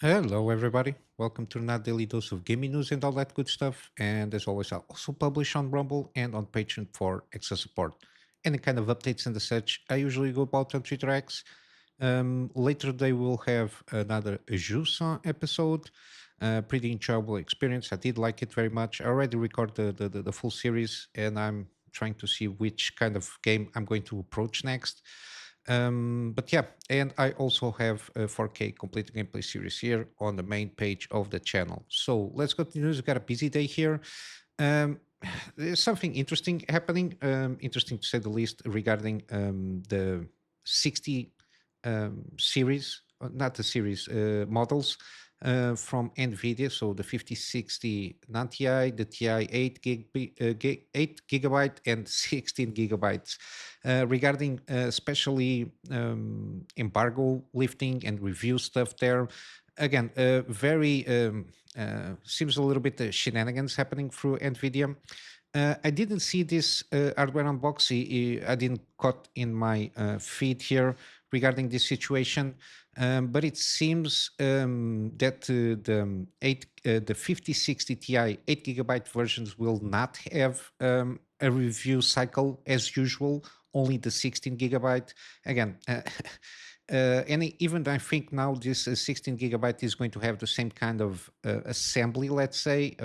Hello, everybody. Welcome to another daily dose of gaming news and all that good stuff. And as always, I also publish on Rumble and on Patreon for extra support. Any kind of updates and the such, I usually go about on Twitter X. Later today, we'll have another Jusant episode. Pretty enjoyable experience. I did like it very much. I already recorded the full series, and I'm trying to see which kind of game I'm going to approach next. But yeah, and I also have a 4K complete gameplay series here on the main page of the channel. So let's go to the news. We've got a busy day here. Um, there's something interesting happening, interesting to say the least, regarding the 60 series, not the series, models from NVIDIA. So the 5060 non-TI, the TI 8 gigabyte and 16 gigabytes. Regarding especially embargo lifting and review stuff there. Again, very seems a little bit shenanigans happening through NVIDIA. I didn't see this hardware unboxing. I didn't caught in my feed here regarding this situation, but it seems that the 5060 Ti 8 gigabyte versions will not have a review cycle as usual. Only the 16 gigabyte. Again, even I think now this 16 gigabyte is going to have the same kind of assembly, let's say,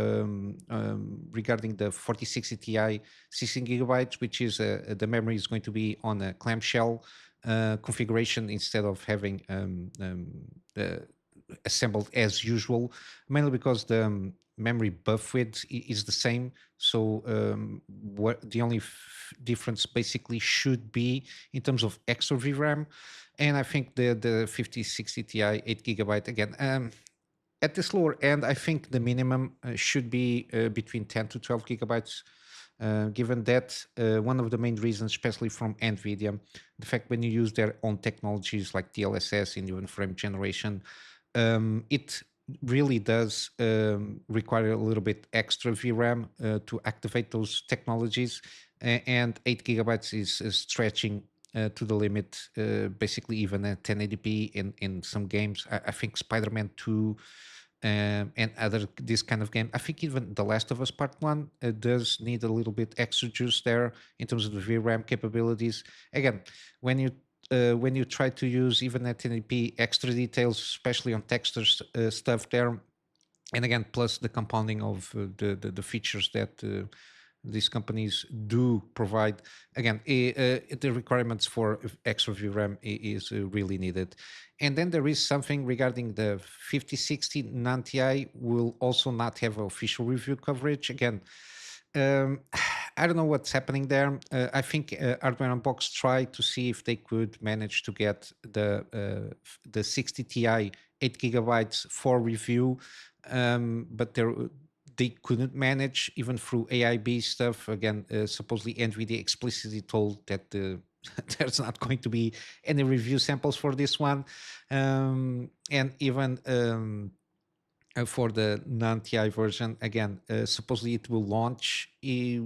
regarding the 4060 Ti 16 gigabytes, which is the memory is going to be on a clamshell configuration instead of having assembled as usual, mainly because the memory buffer width is the same. So what the only difference basically should be in terms of extra VRAM. And I think the 5060 Ti 8 gigabyte again. At this lower end, I think the minimum should be between 10 to 12 gigabytes. Given that one of the main reasons, especially from NVIDIA, the fact when you use their own technologies like DLSS and even frame generation, it really does require a little bit extra VRAM to activate those technologies. And 8 gigabytes is stretching to the limit, basically even at 1080p in some games. I think Spider-Man 2 and other this kind of game. I think even The Last of Us Part One does need a little bit extra juice there in terms of the VRAM capabilities. Again, when you try to use even at 1080p extra details, especially on textures stuff there, and again plus the compounding of the features that these companies do provide. Again, the requirements for extra VRAM is really needed. And then there is something regarding the 5060 non-TI will also not have official review coverage. Again, um, I don't know what's happening there. I think Hardware Unboxed tried to see if they could manage to get the 60 Ti 8 gigabytes for review, but they couldn't manage even through AIB stuff. Again, supposedly NVIDIA explicitly told that there's not going to be any review samples for this one, and even. For the non-TI version, again, supposedly it will launch a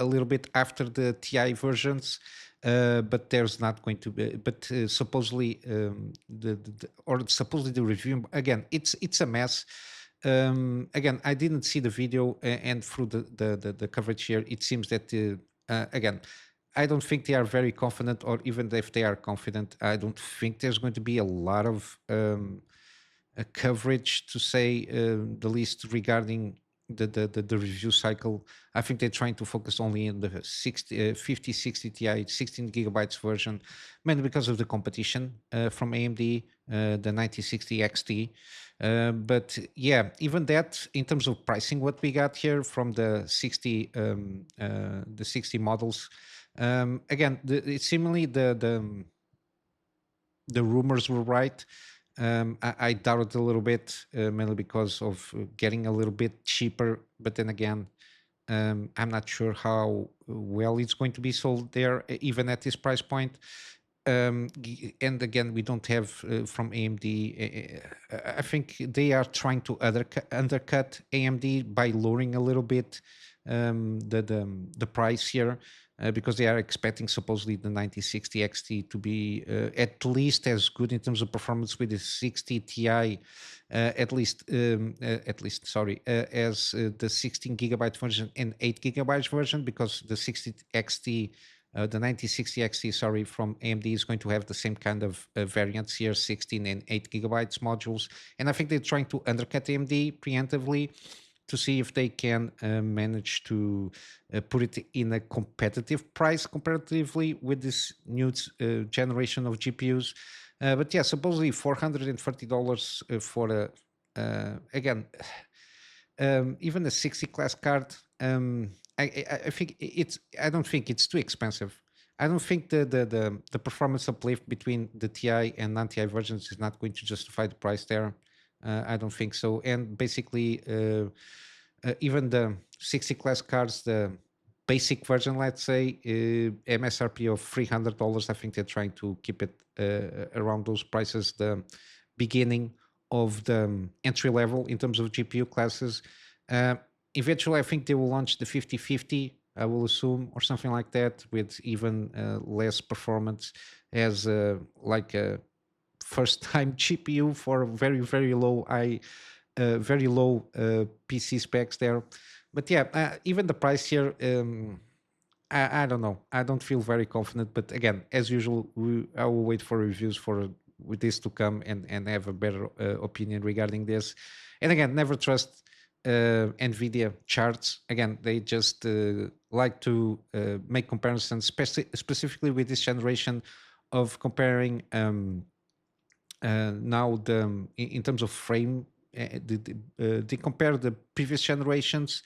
little bit after the TI versions, but there's not going to be. But supposedly, or supposedly the review again, it's a mess. Again, I didn't see the video, and through the coverage here, it seems that again. I don't think they are very confident, or even if they are confident, I don't think there's going to be a lot of coverage, to say the least, regarding the review cycle. I think they're trying to focus only in the 50 60 Ti 16 gigabytes version, mainly because of the competition from AMD, the 9060 XT. But yeah, even that in terms of pricing, what we got here from the 60 models, again, it's seemingly the rumors were right. I doubt it a little bit, mainly because of getting a little bit cheaper. But then again, I'm not sure how well it's going to be sold there, even at this price point. And again, we don't have from AMD. I think they are trying to undercut AMD by lowering a little bit the price here. because they are expecting supposedly the 9060 XT to be at least as good in terms of performance with the 60 Ti, at least, sorry, as the 16 gigabyte version and 8 gigabyte version, because the 60 XT, the 9060 XT, sorry, from AMD is going to have the same kind of variants here, 16 and 8 gigabytes modules. And I think they're trying to undercut AMD preemptively to see if they can manage to put it in a competitive price comparatively with this new generation of GPUs. But yeah, supposedly $430 for a, again, even a 60 class card. I think it's, I don't think it's too expensive. I don't think the performance uplift between the TI and non-TI versions is not going to justify the price there. I don't think so. And basically, even the 60 class cards, the basic version, let's say, MSRP of $300. I think they're trying to keep it around those prices. The beginning of the entry level in terms of GPU classes. Uh, Eventually, I think they will launch the 5050. I will assume, or something like that, with even less performance as like a first time GPU for very low PC specs there. But yeah, even the price here, I don't know. I don't feel very confident. But again, as usual, I will wait for reviews for with this to come and have a better opinion regarding this. And again, never trust NVIDIA charts. Again, they just like to make comparisons, specifically with this generation of comparing. Now in terms of frame, they compare the previous generations,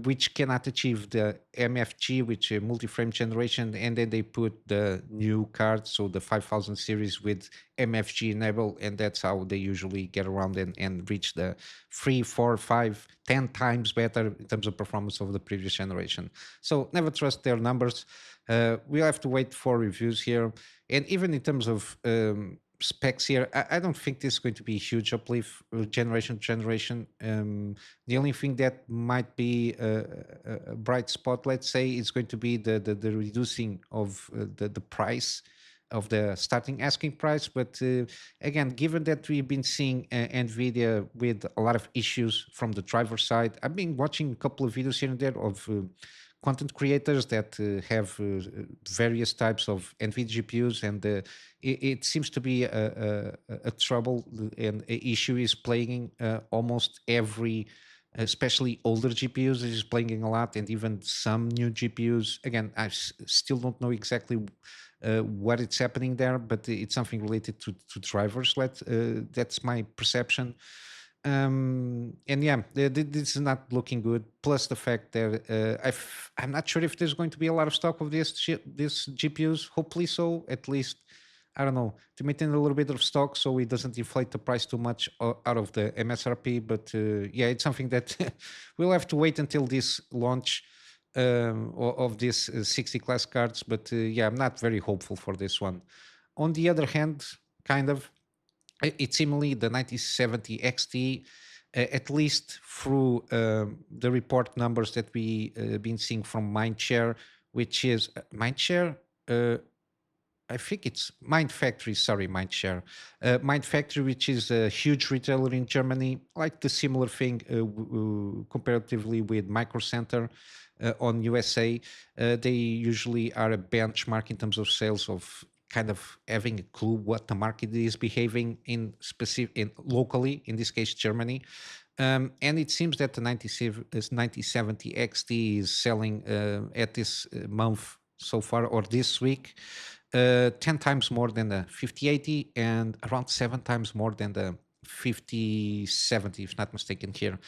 which cannot achieve the MFG, which multi-frame generation, and then they put the new cards, so the 5000 series with MFG enabled, and that's how they usually get around and reach the 3, 4, 5, 10 times better in terms of performance of the previous generation. So never trust their numbers. We'll have to wait for reviews here, and even in terms of specs here, I don't think this is going to be a huge uplift generation to generation. The only thing that might be a bright spot, let's say, is going to be the reducing of the price of the starting asking price. But again, given that we've been seeing NVIDIA with a lot of issues from the driver side, I've been watching a couple of videos here and there of content creators that have various types of NVIDIA GPUs, and it seems to be a trouble and a issue is plaguing almost every, especially older GPUs, is plaguing a lot, and even some new GPUs. Again, still don't know exactly what it's happening there, but it's something related to drivers. That's my perception. And yeah, this is not looking good. Plus the fact that I'm not sure if there's going to be a lot of stock of this GPUs. Hopefully so. At least, I don't know, to maintain a little bit of stock so it doesn't inflate the price too much out of the MSRP. But yeah, it's something that we'll have to wait until this launch of these 60 class cards. But yeah, I'm not very hopeful for this one. On the other hand, kind of, it's similarly the 9070 XT, at least through the report numbers that we been seeing from Mindshare, which is Mindshare. I think it's MindFactory. Sorry, Mindshare. MindFactory, which is a huge retailer in Germany, like the similar thing comparatively with Micro Center on USA. They usually are a benchmark in terms of sales of kind of having a clue what the market is behaving in specific, in locally, in this case Germany. And it seems that the 9070 XT is selling at this month so far, or this week, 10 times more than the 5080 and around 7 times more than the 5070, if not mistaken here.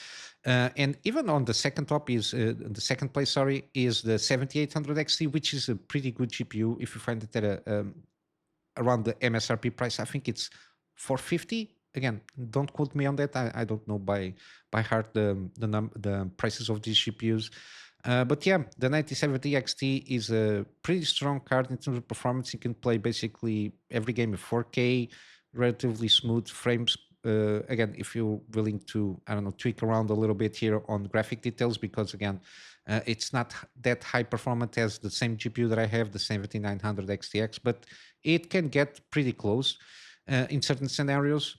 And even on the second top is the second place, sorry, is the 7800 XT, which is a pretty good GPU if you find it at around the MSRP price. I think it's 450. Again, don't quote me on that. I don't know by heart the prices of these GPUs. But yeah, the 9070 XT is a pretty strong card in terms of performance. You can play basically every game in 4K, relatively smooth frames. Again, if you're willing to, I don't know, tweak around a little bit here on graphic details, because again, It's not that high performant as the same GPU that I have, the 7900 XTX, but it can get pretty close in certain scenarios.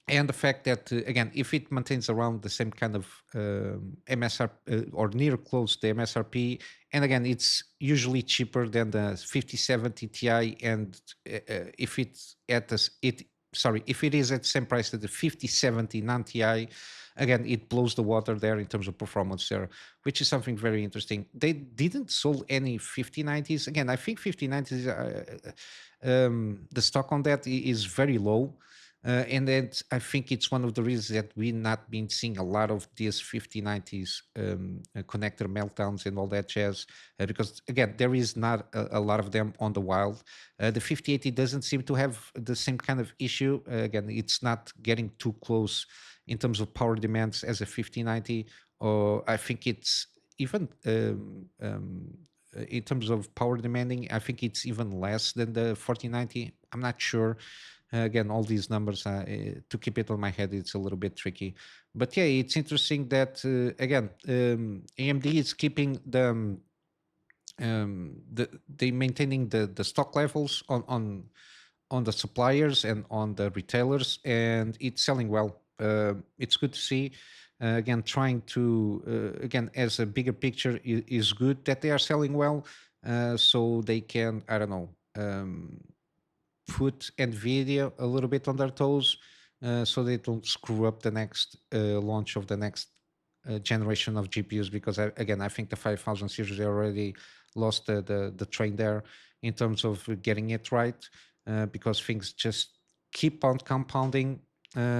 And the fact that again, if it maintains around the same kind of MSR or near close to MSRP, and again, it's usually cheaper than the 5070 Ti, and if it's at this, it sorry, if it is at the same price as the 5070 non-Ti, again, it blows the water there in terms of performance there, which is something very interesting. They didn't sold any 5090s. Again, I think 5090s, the stock on that is very low. And that I think it's one of the reasons that we've not been seeing a lot of these 5090s connector meltdowns and all that jazz, because again, there is not a lot of them on the wild. The 5080 doesn't seem to have the same kind of issue. Again, it's not getting too close in terms of power demands as a 5090, or I think it's even in terms of power demanding, I think it's even less than the 4090. I'm not sure. Again, all these numbers, to keep it on my head, it's a little bit tricky. But yeah, it's interesting that, again, AMD is keeping they maintaining the stock levels on the suppliers and on the retailers, and it's selling well. It's good to see. Again, trying to again, as a bigger picture, is good that they are selling well, so they can, I don't know, put NVIDIA a little bit on their toes, so they don't screw up the next launch of the next generation of GPUs. Because again, I think the 5000 series, they already lost the train there in terms of getting it right, because things just keep on compounding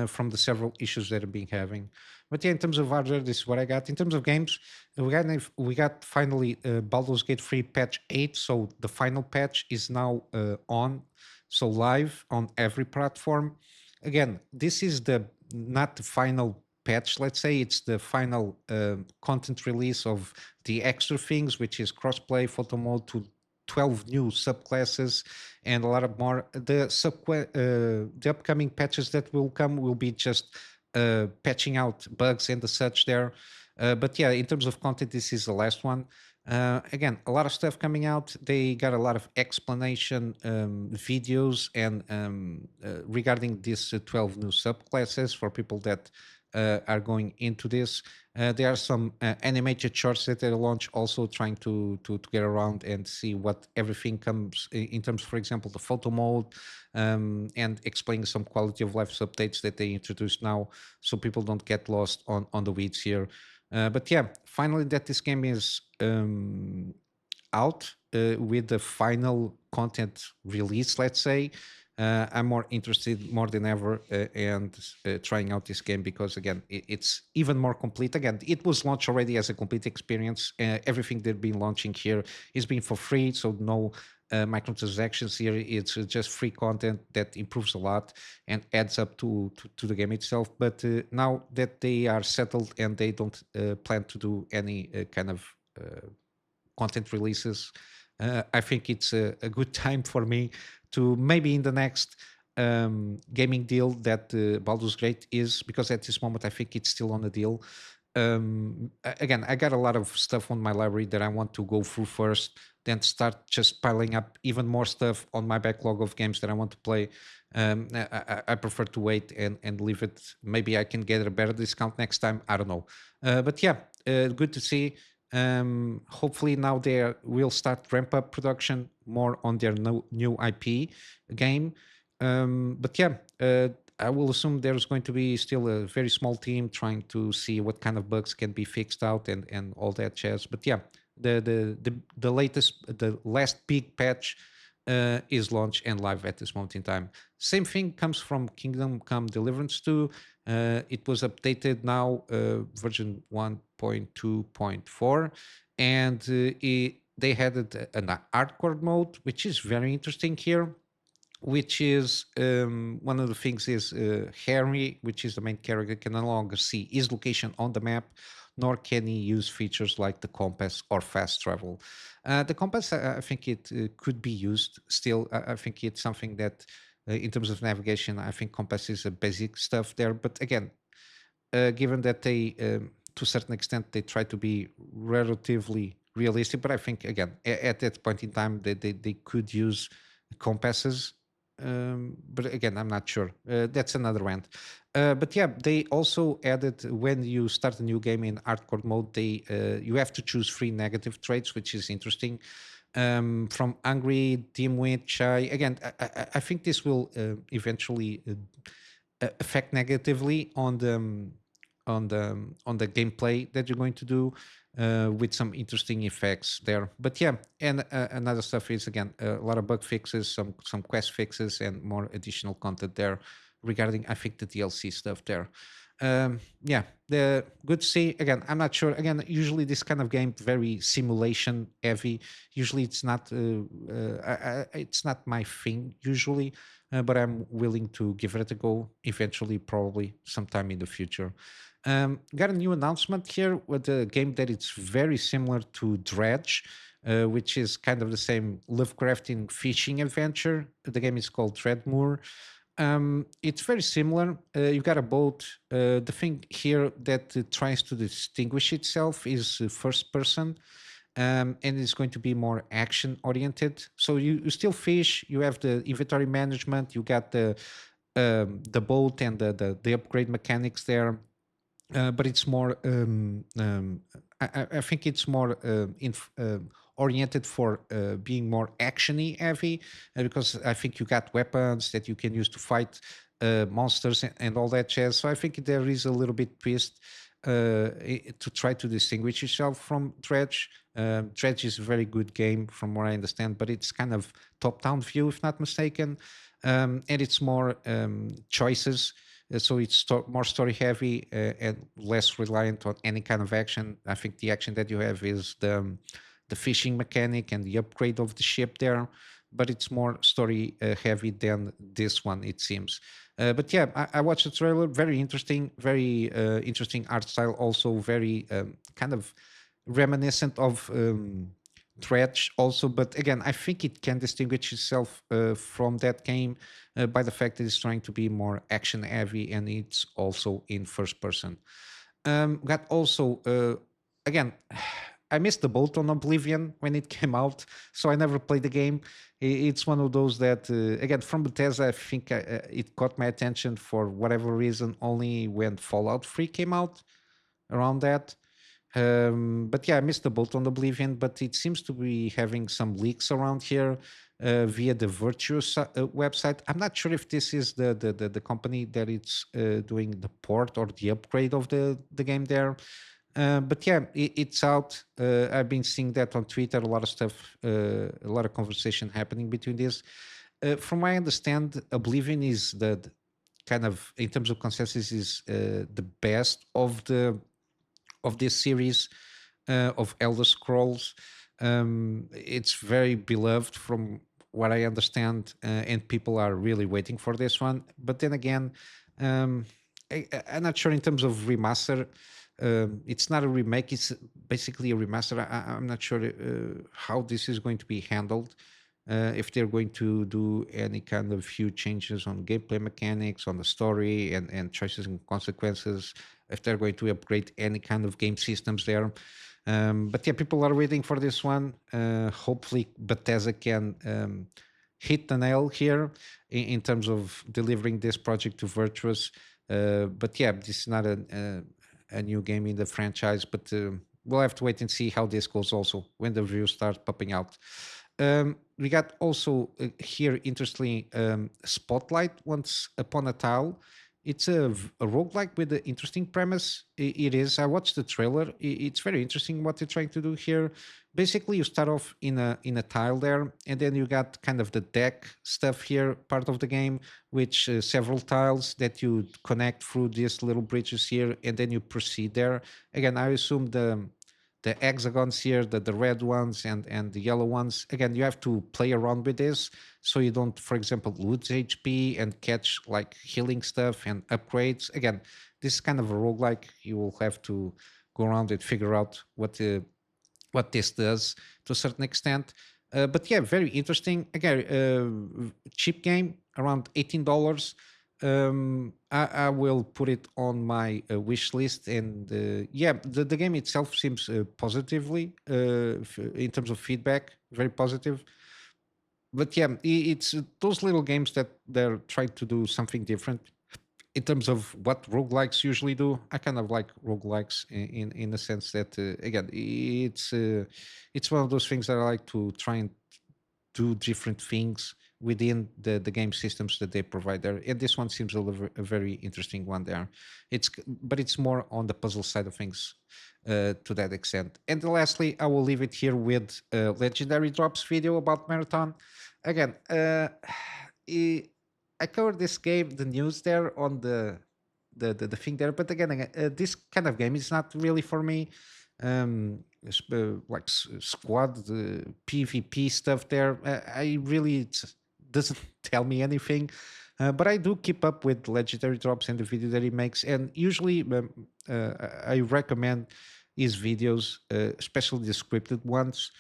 from the several issues that have been having. But yeah, in terms of hardware, this is what I got. In terms of games, we got finally Baldur's Gate 3 patch 8. So the final patch is now on, so live on every platform. Again, this is the not the final patch, let's say. It's the final content release of the extra things, which is crossplay, photo mode, to 12 new subclasses, and a lot of more. The upcoming patches that will come will be just patching out bugs and the such there. But yeah, in terms of content, this is the last one. Again, a lot of stuff coming out. They got a lot of explanation videos and regarding these 12 new subclasses for people that are going into this. There are some animated shorts that they launch, also trying to get around and see what everything comes in terms, for example, the photo mode, and explaining some quality of life updates that they introduced now, so people don't get lost on the weeds here. But yeah, finally, that this game is out with the final content release, let's say. I'm more interested more than ever and trying out this game, because again, it's even more complete. Again, it was launched already as a complete experience. Everything they've been launching here is being for free, so no microtransactions here. It's just free content that improves a lot and adds up to the game itself. But now that they are settled and they don't plan to do any kind of content releases, I think it's a good time for me to maybe in the next gaming deal that Baldur's Gate is, because at this moment I think it's still on the deal. Again, I got a lot of stuff on my library that I want to go through first, then start just piling up even more stuff on my backlog of games that I want to play. I prefer to wait and leave it. Maybe I can get a better discount next time. I don't know. But yeah, good to see. Hopefully now they will start ramp up production more on their new IP game. But yeah, I will assume there's going to be still a very small team trying to see what kind of bugs can be fixed out and all that jazz. But yeah, the last big patch is launched and live at this moment in time. Same thing comes from Kingdom Come Deliverance 2. It was updated now, version 1.2.4, and they had an hardcore mode, which is very interesting here. Which is one of the things is Harry, which is the main character, can no longer see his location on the map, nor can he use features like the compass or fast travel. The compass, I think it could be used still. I think it's something that, in terms of navigation, I think compass is a basic stuff there. But again, given that they to a certain extent they try to be relatively realistic, but I think again at that point in time they could use compasses, but again I'm not sure. That's another rant. But yeah, they also added when you start a new game in hardcore mode, they you have to choose 3 negative traits, which is interesting. From angry, dimwit, shy. Again, I think this will eventually affect negatively on the gameplay that you're going to do, with some interesting effects there. But yeah, and another stuff is again a lot of bug fixes, some quest fixes, and more additional content there regarding I think the DLC stuff there. Yeah, the good to see. Again, I'm not sure. Again, usually this kind of game very simulation heavy. Usually it's not it's not my thing usually, but I'm willing to give it a go eventually, probably sometime in the future. Got a new announcement here with a game that it's very similar to Dredge, which is kind of the same Lovecraftian fishing adventure. The game is called DREADMOOR. It's very similar. You got a boat. The thing here that tries to distinguish itself is first person, and it's going to be more action oriented. So you still fish. You have the inventory management. You got the boat and the upgrade mechanics there, but it's more. I think it's more oriented for being more actiony heavy, because I think you got weapons that you can use to fight monsters and all that jazz. So I think there is a little bit twist to try to distinguish yourself from Dredge. Dredge is a very good game from what I understand, but it's kind of top-down view, if not mistaken, and it's more choices. So it's more story heavy and less reliant on any kind of action. I think the action that you have is the fishing mechanic and the upgrade of the ship there, but it's more story heavy than this one, it seems. But yeah, I watched the trailer. Very interesting, very interesting art style. Also very kind of reminiscent of Dredge also, but again, I think it can distinguish itself from that game by the fact that it's trying to be more action heavy and it's also in first person. Got also again, I missed the boat on Oblivion when it came out, so I never played the game. It's one of those that again from Bethesda, I think it caught my attention for whatever reason only when Fallout 3 came out around that. But yeah, I missed the boat on Oblivion, but it seems to be having some leaks around here via the Virtuous website. I'm not sure if this is the company that it's doing the port or the upgrade of the game there. But yeah, it's out. I've been seeing that on Twitter, a lot of stuff, a lot of conversation happening between this. From what I understand, Oblivion is the kind of, in terms of consensus, is the best of this series of Elder Scrolls. It's very beloved from what I understand, and people are really waiting for this one. But then again, I'm not sure in terms of remaster. It's not a remake; it's basically a remaster. I'm not sure how this is going to be handled. If they're going to do any kind of huge changes on gameplay mechanics, on the story, and choices and consequences, if they're going to upgrade any kind of game systems there. But yeah, people are waiting for this one. Hopefully, Bethesda can hit the nail here in terms of delivering this project to Virtuous. But yeah, this is not a new game in the franchise, but we'll have to wait and see how this goes also when the reviews start popping out. We got also here, interestingly, Spotlight Once Upon a Tile. It's a roguelike with an interesting premise. It is. I watched the trailer. It's very interesting what they're trying to do here. Basically, you start off in a tile there, and then you got kind of the deck stuff here, part of the game, which several tiles that you connect through these little bridges here, and then you proceed there. Again, I assume the hexagons here, the red ones and the yellow ones. Again, you have to play around with this so you don't, for example, lose HP and catch like healing stuff and upgrades. Again, this is kind of a roguelike. You will have to go around and figure out what this does to a certain extent. But yeah, very interesting. Again, cheap game, around $18. I will put it on my wish list, and yeah, the game itself seems positively in terms of feedback, very positive. But yeah, it's those little games that they're trying to do something different in terms of what roguelikes usually do. I kind of like roguelikes in the sense that again, it's one of those things that I like to try and do different things within the game systems that they provide there. And this one seems a very interesting one there. But it's more on the puzzle side of things to that extent. And lastly, I will leave it here with Legendary Drops video about Marathon. Again, I I covered this game, the news there on the thing there. But again, this kind of game is not really for me. Like squad PvP stuff there. I really doesn't tell me anything. But I do keep up with legendary drops and the video that he makes, and usually I recommend his videos, especially the scripted ones,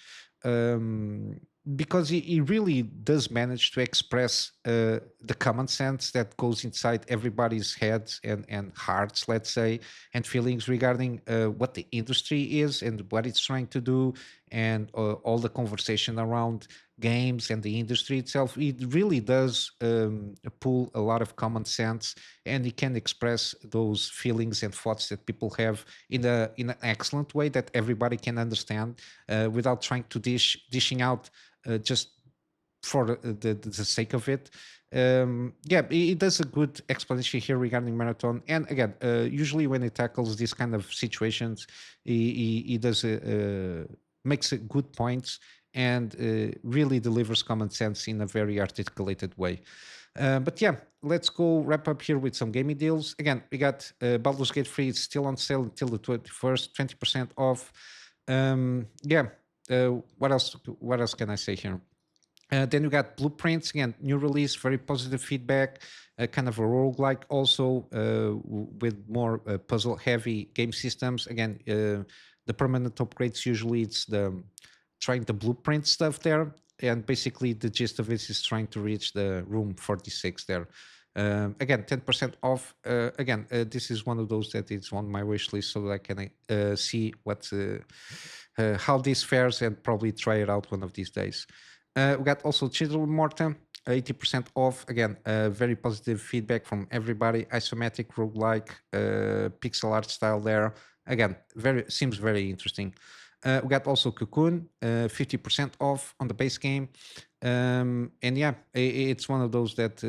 um, because he really does manage to express the common sense that goes inside everybody's heads and hearts, let's say, and feelings regarding what the industry is and what it's trying to do, and all the conversation around games and the industry itself. It really does pull a lot of common sense, and it can express those feelings and thoughts that people have in an excellent way that everybody can understand without trying to dishing out just for the sake of it. Yeah, it does a good explanation here regarding marathon. And again, usually when it tackles these kind of situations, he does makes good points and really delivers common sense in a very articulated way. But yeah, let's go wrap up here with some gaming deals. Again, we got Baldur's Gate 3. It's still on sale until the 21st, 20% off. Yeah, what else? What else can I say here? Then you got Blueprints, again, new release, very positive feedback, kind of a roguelike also with more puzzle heavy game systems. Again, the permanent upgrades usually it's the trying the blueprint stuff there. And basically the gist of it is trying to reach the room 46 there. Again, 10% off. Again, this is one of those that is on my wish list so that I can see what how this fares and probably try it out one of these days. We got also Children Mortem, 80% off. Again, very positive feedback from everybody. Isometric, roguelike, pixel art style there. Again, very seems very interesting. We got also Cocoon, 50% off on the base game. And yeah, it's one of those that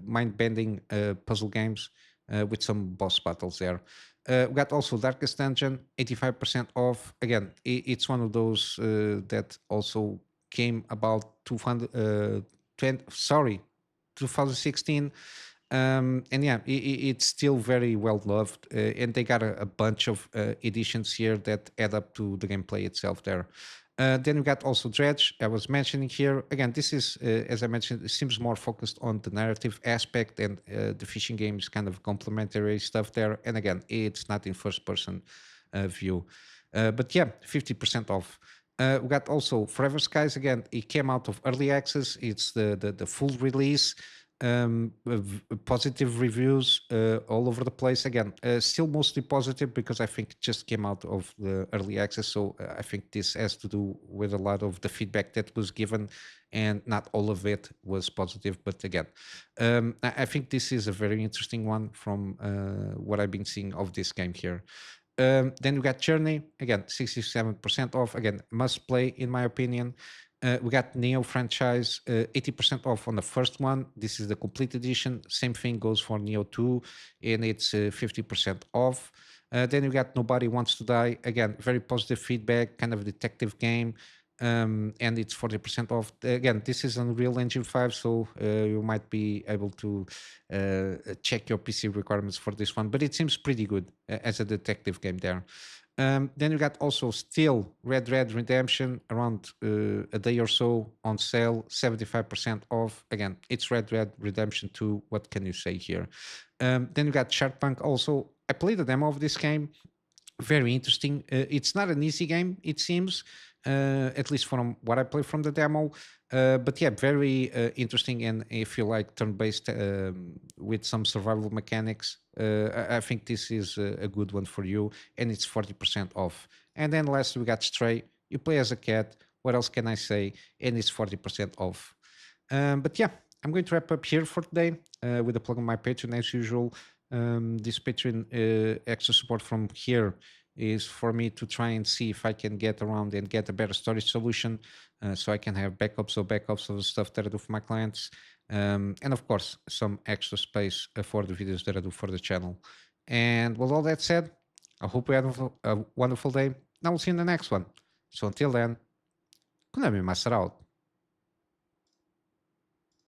mind-bending puzzle games with some boss battles there. We got also Darkest Dungeon, 85% off. Again, it's one of those that also came about 2016. And yeah, it's still very well loved, and they got a bunch of editions here that add up to the gameplay itself there. Then we got also Dredge, I was mentioning here. Again, this is, as I mentioned, it seems more focused on the narrative aspect, and the fishing game is kind of complementary stuff there. And again, it's not in first person view. But yeah, 50% off. We got also Forever Skies. Again, it came out of early access. It's the full release. Positive reviews all over the place. Again, still mostly positive because I think it just came out of the early access. So I think this has to do with a lot of the feedback that was given, and not all of it was positive. But again, I think this is a very interesting one from what I've been seeing of this game here. Then we got Journey, again, 67% off. Again, must play, in my opinion. We got Neo franchise, 80% off on the first one. This is the complete edition. Same thing goes for Neo 2, and it's 50% off. Then we got Nobody Wants to Die. Again, very positive feedback, kind of a detective game. And it's 40% off. Again, this is Unreal Engine 5, so you might be able to check your PC requirements for this one, but it seems pretty good as a detective game there. Then you got also still Red Dead Redemption around a day or so on sale, 75% off. Again, it's Red Dead Redemption 2. What can you say here? Then you got Shardpunk also. I played a demo of this game. Very interesting. It's not an easy game, it seems. at least from what I play from the demo. But yeah, very interesting. And if you like turn-based with some survival mechanics, I think this is a good one for you. And it's 40% off. And then last we got Stray. You play as a cat. What else can I say? And it's 40% off. But yeah, I'm going to wrap up here for today with a plug on my Patreon as usual. This Patreon extra support from here is for me to try and see if I can get around and get a better storage solution so I can have backups of the stuff that I do for my clients. And of course, some extra space for the videos that I do for the channel. And with all that said, I hope you have a wonderful day. And I will see you in the next one. So until then, Kunami Master out.